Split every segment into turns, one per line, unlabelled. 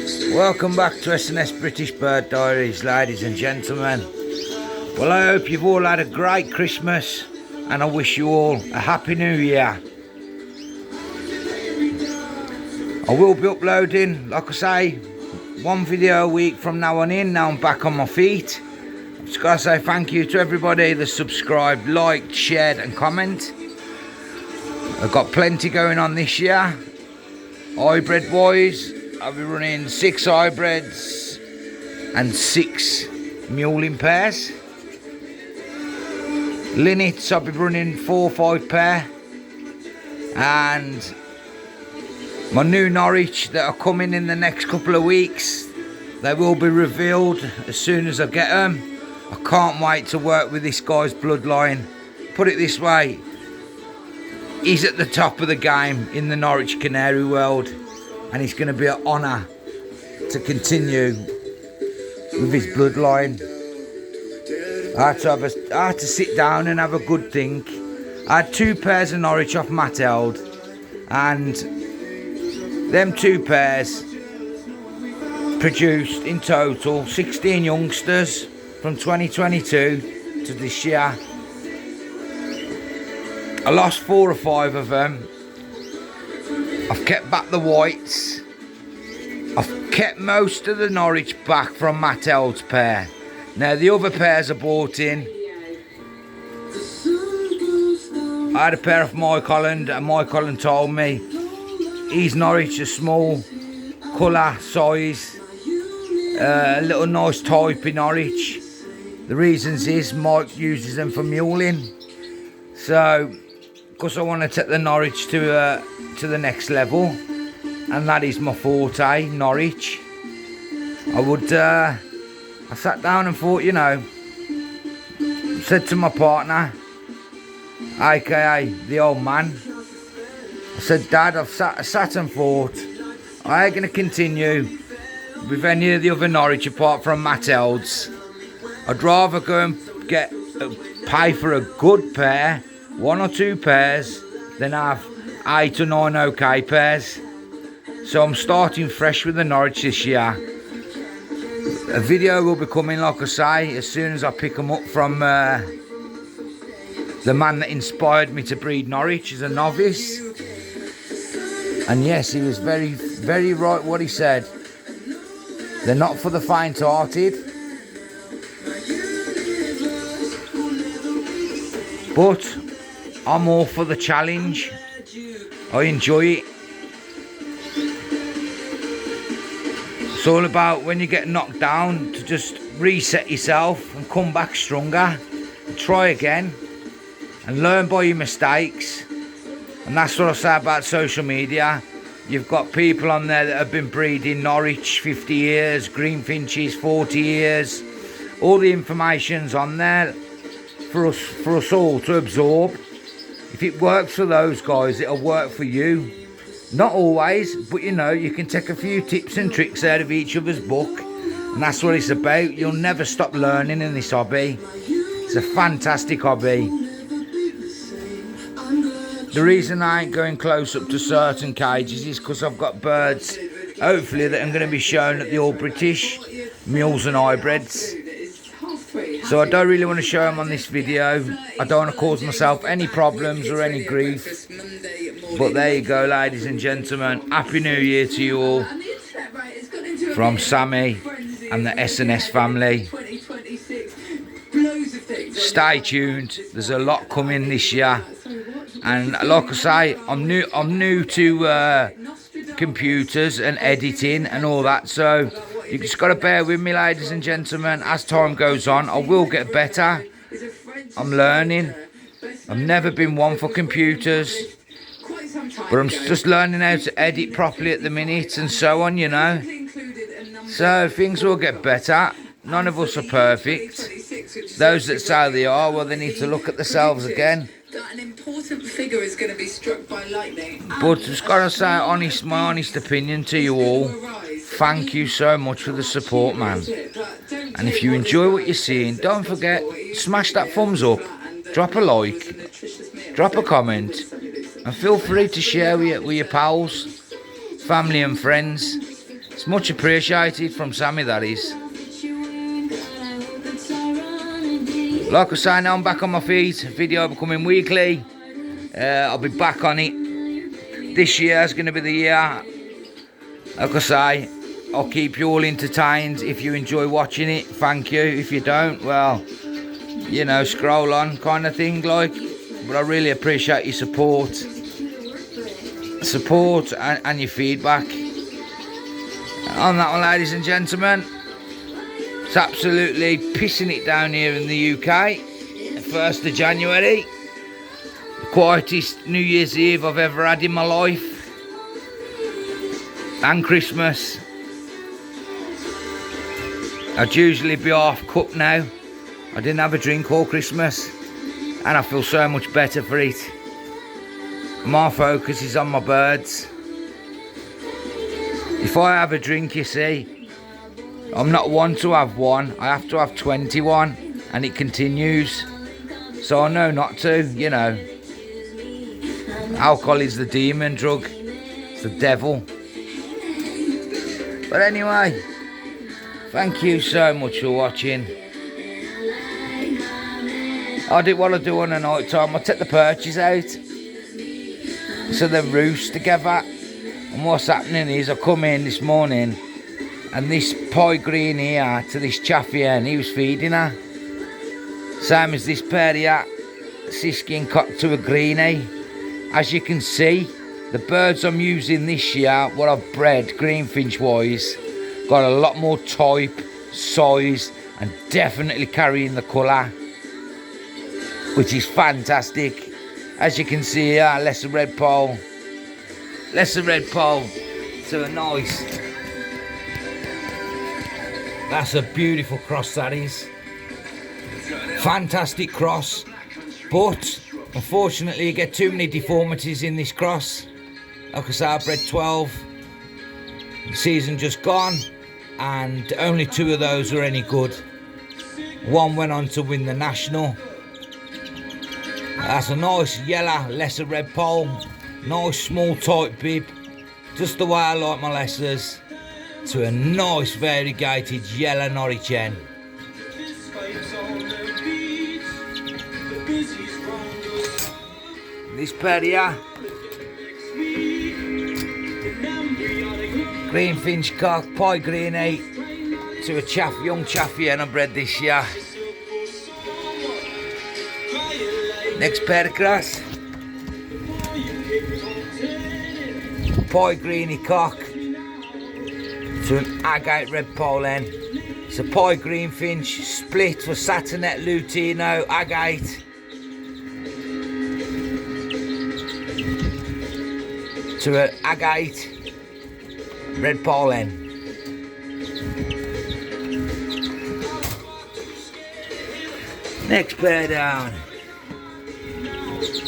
Welcome back to S&S British Bird Diaries, ladies and gentlemen. Well, I hope you've all had a great Christmas and I wish you all a happy new year. I will be uploading, like I say, one video a week from now on in. Now I'm back on my feet. I've just got to say thank you to everybody that subscribed, liked, shared and comment. I've got plenty going on this year. Hybrid wise, I'll be running 6 hybrids and 6 mulling pairs. Linnets, I'll be running 4 or 5 pair. And my new Norwich that are coming in the next couple of weeks, they will be revealed as soon as I get them. I can't wait to work with this guy's bloodline. Put it this way, he's at the top of the game in the Norwich canary world, and it's going to be an honour to continue with his bloodline. I had to sit down and have a good think. I had 2 pairs of Norwich off Matt Held, and them 2 pairs produced in total 16 youngsters from 2022 to this year. I lost 4 or 5 of them. I've kept back the whites. I've kept most of the Norwich back from Matt Held's pair. Now the other pairs are bought in. I had a pair of Mike Holland, and Mike Holland told me he's Norwich, a small colour, size, a little nice type in Norwich. The reasons is Mike uses them for mulling. So, because I want to take the Norwich to the next level, and that is my forte, Norwich. I sat down and thought, you know, said to my partner, aka the old man, I said, Dad, I've sat and thought, I ain't going to continue with any of the other Norwich apart from Matt Held's. I'd rather go and pay for a good pair, 1 or 2 pairs, than have 8 or 9 okay pairs. So I'm starting fresh with the Norwich this year. A video will be coming, like I say, as soon as I pick them up from the man that inspired me to breed Norwich as a novice. And yes, he was very, very right what he said. They're not for the faint-hearted. But I'm all for the challenge. I enjoy it. It's all about when you get knocked down to just reset yourself and come back stronger. And try again and learn by your mistakes. And that's what I say about social media. You've got people on there that have been breeding Norwich 50 years, Greenfinches 40 years. All the information's on there for us all to absorb. If it works for those guys, it'll work for you. Not always, but you know, you can take a few tips and tricks out of each other's book, and that's what it's about. You'll never stop learning in this hobby. It's a fantastic hobby. The reason I ain't going close up to certain cages is because I've got birds, hopefully, that I'm going to be shown at the All British mules and hybrids. So I don't really want to show them on this video. I don't want to cause myself any problems or any grief. But there you go, ladies and gentlemen. Happy New Year to you all. From Sammy and the S&S family. Stay tuned. There's a lot coming this year. And like I say, I'm new to computers and editing and all that. So you just got to bear with me, ladies and gentlemen. As time goes on, I will get better. I'm learning. I've never been one for computers, but I'm just learning how to edit properly at the minute and so on, you know. So things will get better. None of us are perfect. Those that say they are, well, they need to look at themselves again.
An important figure is going to be struck by lightning.
But just got to say my honest opinion to you all. Thank you so much for the support, man. And if you enjoy what you're seeing, don't forget, smash that thumbs up, drop a like, drop a comment, and feel free to share with your pals, family and friends. It's much appreciated from Sammy, that is. Like I say, now I'm back on my feet. Video becoming weekly. I'll be back on it. This year is going to be the year. Like I say, I'll keep you all entertained. If you enjoy watching it, thank you. If you don't, well, you know, scroll on kind of thing, like. But I really appreciate your support and your feedback on that one, ladies and gentlemen. It's absolutely pissing it down here in the UK. 1st of January, the quietest New Year's Eve I've ever had in my life, and Christmas. I'd usually be half cup now. I didn't have a drink all Christmas, and I feel so much better for it. My focus is on my birds. If I have a drink, you see, I'm not one to have one, I have to have 21, and it continues. So I know not to, you know. Alcohol is the demon drug, it's the devil. But anyway, thank you so much for watching. I do what I do on a night time. I take the perches out so they roost together. And what's happening is I come in this morning and this pie green here to this chaffy hen, he was feeding her. Same as this pair here, siskin cock to a greenie. As you can see, the birds I'm using this year, what I've bred greenfinch wise, got a lot more type, size, and definitely carrying the colour, which is fantastic. As you can see here, lesser red pole to a nice. That's a beautiful cross, that is. Fantastic cross, but unfortunately you get too many deformities in this cross. Like I say, I bred 12, season just gone, and only 2 of those were any good. One went on to win the national. That's a nice yellow lesser red pole, nice small tight bib, just the way I like my lessers, to a nice variegated yellow Norwich hen. This pair here, greenfinch cock, pie greenie, to a young chaffy hen I bred this year. Next pair across, pie greenie cock to an agate red pole hen. It's a pie greenfinch split for Satinet Lutino agate. To an agate red pole hen. Next pair down.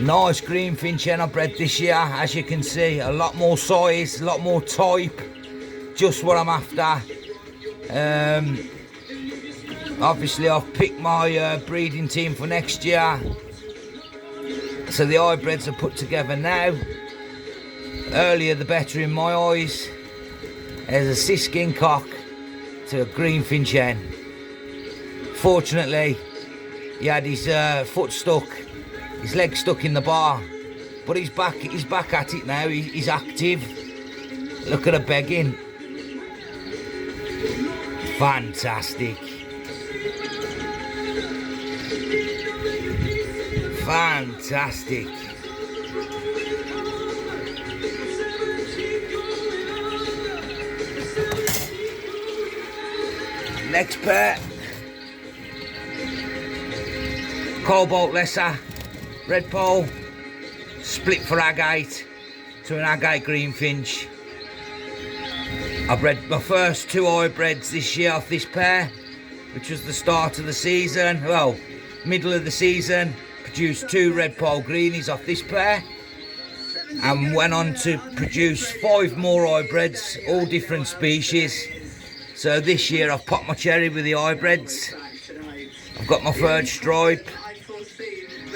Nice greenfinch hen I bred this year, as you can see, a lot more size, a lot more type, just what I'm after. Obviously I've picked my breeding team for next year, so the hybrids are put together now. Earlier the better in my eyes. There's a siskin cock to a greenfinch hen. Fortunately he had his foot stuck, his leg stuck in the bar, but he's back at it now. He's active. Look at her begging. Fantastic. Fantastic. Next pair, cobalt lesser, red pole, split for agate to an agate greenfinch. I bred my first 2 hybrids this year off this pair, which was the start of the season, well, middle of the season. Produced 2 red pole greenies off this pair, and went on to produce 5 more hybrids, all different species. So this year I've popped my cherry with the hybrids. I've got my 3rd stripe,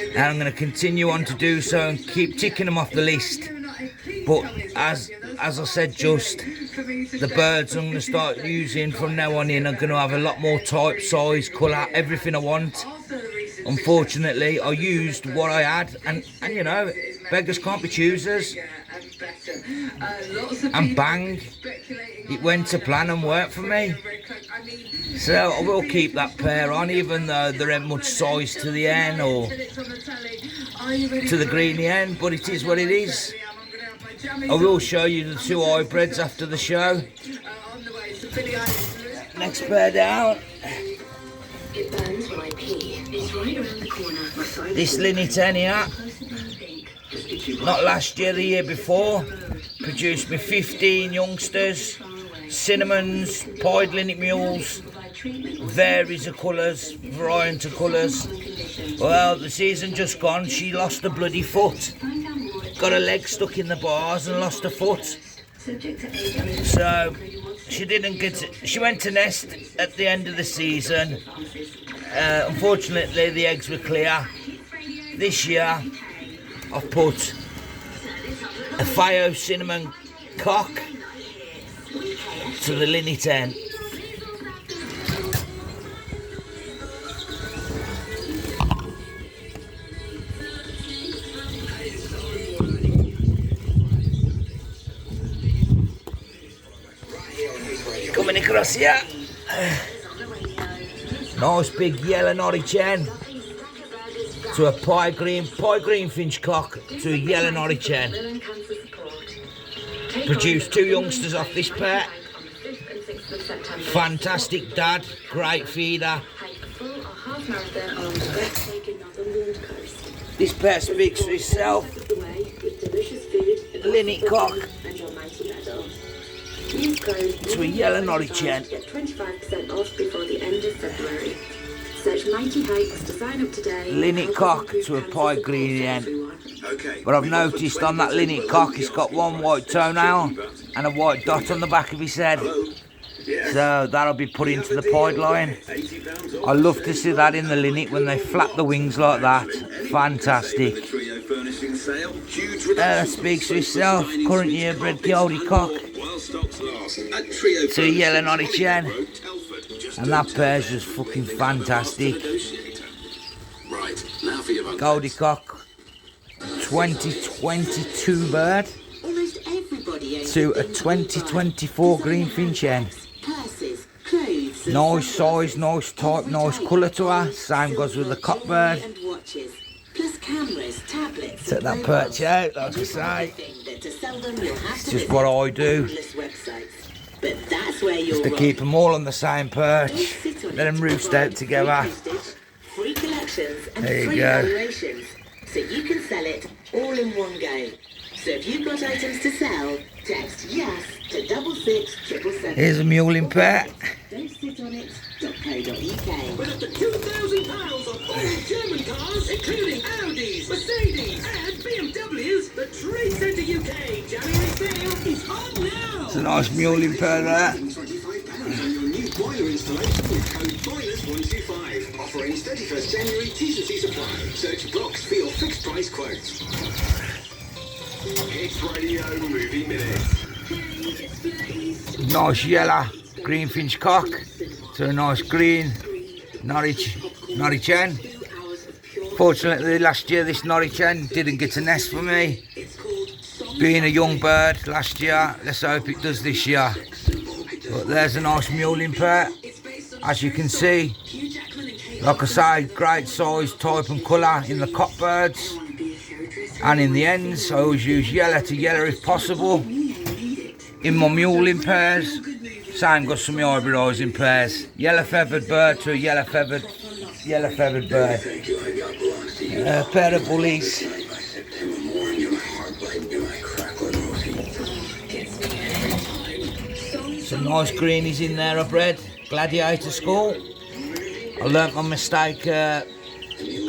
and I'm going to continue on to do so and keep ticking them off the list. But as as I said, just the birds I'm going to start using from now on in are going to have a lot more type, size, colour, everything I want. Unfortunately, I used what I had, and you know, beggars can't be choosers. And bang, it went to plan and worked for me. So I will keep that pair on, even though there ain't much size to the hen or to the greeny hen, but it is what it is. I will show you the two hybrids after the show. Next pair down. This linnet hen here, not last year, the year before, produced me 15 youngsters, cinnamons, pied linnet mules, varies of colours, variety of colours. Well, the season just gone, she lost a bloody foot. Got her leg stuck in the bars and lost her foot. So she didn't get to, she went to nest at the end of the season. Unfortunately, the eggs were clear. This year I've put a Fio cinnamon cock to the linnet hen. Coming across here. Nice big yellow Norwich hen to a pie green finch cock to a yellow Norwich hen. Produced two youngsters off this pair. Fantastic dad, great feeder. This pair speaks for itself. Linnet cock to a yellow Norwich hen.
Get 25% off before the end of February. Search Mighty Hikes to sign up today.
Linnet cock to a pie green hen. But I've noticed on that linnet cock it's got one white toenail and a white dot on the back of his head. So that'll be put into the pied line. I love to see that in the linnet when they flap the wings like that. Fantastic. That speaks for itself. Current year bred Goldie cock to a yellow Norwich hen. And that pair's just fucking fantastic. Goldie cock, 2022 bird to a 2024 greenfinch hen. Nice size, nice type, nice colour to her. Same goes with the cock bird. Take that perch out, like I say. It's just what I do. Just to keep them all on the same perch. Let them roost out together. There you go.
So you can sell it all in one go. So if you've got items to sell, text yes to 66777.
Here's a mulling pair.
Don't sit on it.co.uk.
With up to £2,000 on all German cars, including Audis, Mercedes, and BMWs, the Trade Centre UK January sale is on now.
It's a nice mulling pair there.
£25 on your new boiler installation with code BOILERS125. Offer ends 31st January, T&C supply. Search blocks for your fixed price quotes. Hits Radio Movie Minutes.
Nice yellow greenfinch cock to a nice green Norwich hen. Fortunately last year this Norwich hen didn't get a nest for me. Being a young bird last year, let's hope it does this year. But there's a nice mulling pair. As you can see, like I say, great size, type and colour in the cock birds. And in the ends, I always use yellow to yellow if possible. In my mulling pairs, same goes for my hybridising pairs. Yellow feathered bird to a yellow feathered bird. A pair of bullies. Some nice greenies in there I bred. Gladiator School. I learnt my mistake.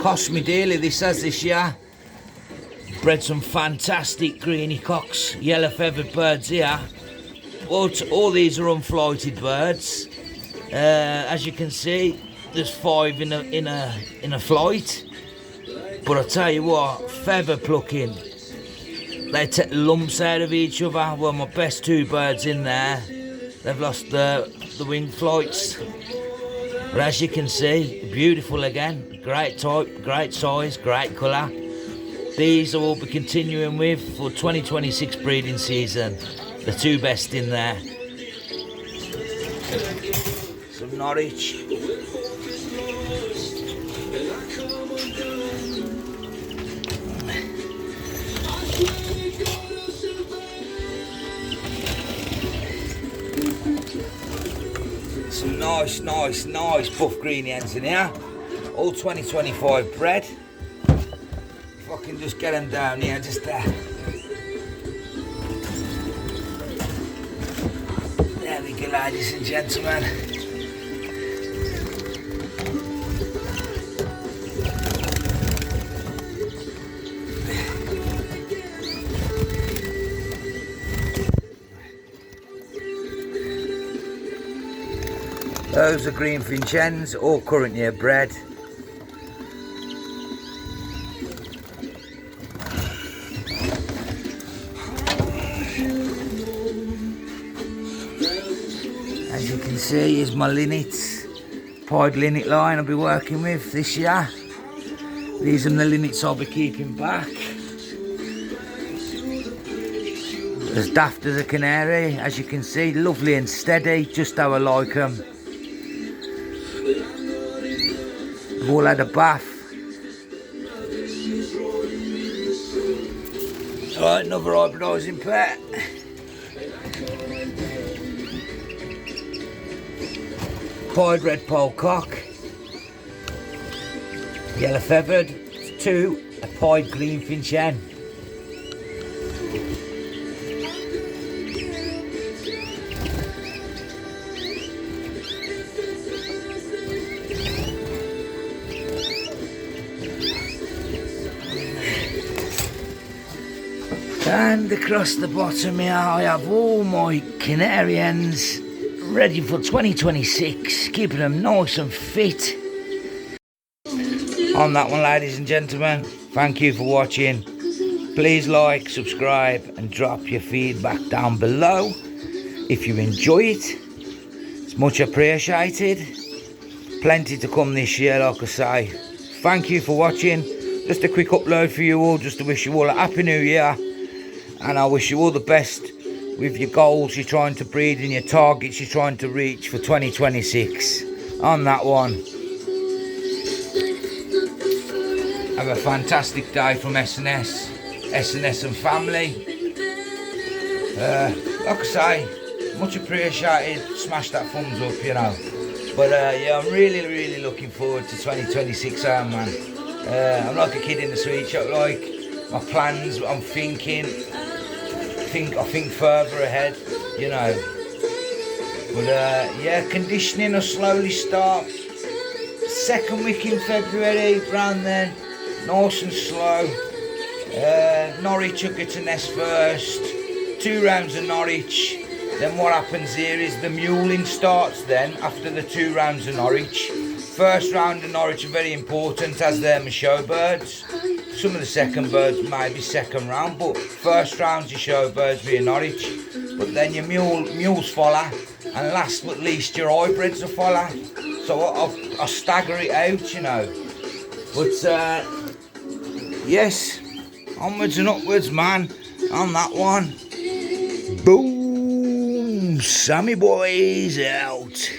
Cost me dearly this year. Bred some fantastic greeny cocks, yellow feathered birds here. All these are unflighted birds. As you can see, there's 5 in a flight. But I tell you what, feather plucking. they take lumps out of each other. Well, my best two birds in there, they've lost the wing flights. But as you can see, beautiful again. Great type, great size, great colour. These I will be continuing with for 2026 breeding season. The two best in there. Some Norwich. Some nice buff green hens in here. All 2025 bred. If I can just get them down here, just there. There we go, ladies and gentlemen. Those are greenfinch hens, all current year bred. As you can see, is my linnets, pied linnet line I'll be working with this year. These are the linnets I'll be keeping back. As daft as a canary, as you can see, lovely and steady, just how I like them. They've all had a bath. Alright, another hybridising pet. Pied red polecock. Yellow feathered. 2, a pied greenfinch hen. And across the bottom here I have all my canary hens ready for 2026, keeping them nice and fit. On that one, ladies and gentlemen, thank you for watching. Please like, subscribe and drop your feedback down below if you enjoy it. It's much appreciated. Plenty to come this year, like I say. Thank you for watching. Just a quick upload for you all, just to wish you all a happy new year. And I wish you all the best with your goals you're trying to breed and your targets you're trying to reach for 2026. On that one, have a fantastic day from S&S and family. Like I say, much appreciated. Smash that thumbs up, you know. But yeah, I'm really looking forward to 2026, man. I'm like a kid in the sweet shop, like my plans, I'm thinking. I think further ahead, you know. But yeah, conditioning will slowly start. Second week in February, around then, nice and slow. Norwich will get to nest first. 2 rounds of Norwich. Then what happens here is the muling starts then after the 2 rounds of Norwich. First round of Norwich are very important as they're my show birds. Some of the second birds may be second round, but first round's your show birds being Norwich. But then your mules follow, and last but least your hybrids will follow. So I'll stagger it out, you know. But yes, onwards and upwards, man. On that one. Boom! Sammy boys out.